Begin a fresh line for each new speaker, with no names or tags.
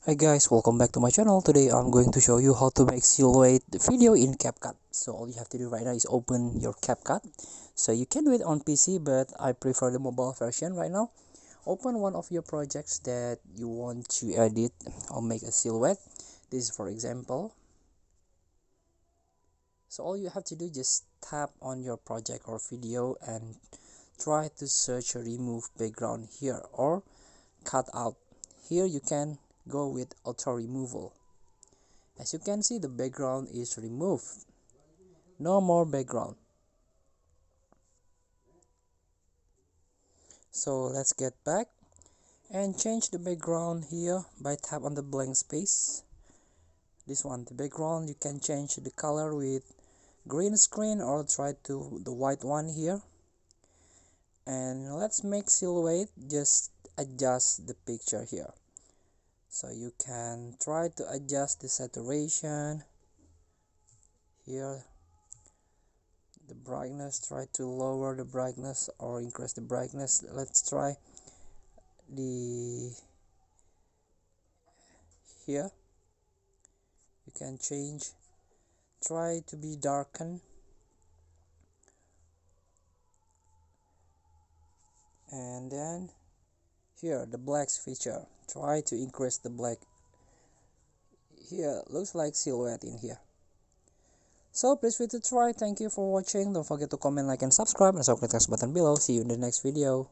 Hi guys, welcome back to my channel. Today I'm going to show you how to make silhouette video in CapCut. So all you have to do right now is open your CapCut. So you can do it on PC, but I prefer the mobile version right now. Open one of your projects that you want to edit or make a silhouette. This is for example. So all you have to do, just tap on your project or video and try to search remove background here or cut out. Here you can go with auto removal. As you can see, the background is removed. No more background. So let's get back and change the background here by tap on the blank space. This one, the background, you can change the color with green screen or try to the white one here. And let's make silhouette, just adjust the picture here. So you can try to adjust the saturation here, the brightness, try to lower the brightness or increase the brightness. Let's try the here, you can change, try to be darken, and then here the blacks feature, try to increase the black. Here looks like silhouette in here. So please feel to try. Thank you for watching. Don't forget to comment, like, and subscribe, and also click the button below. See you in the next video.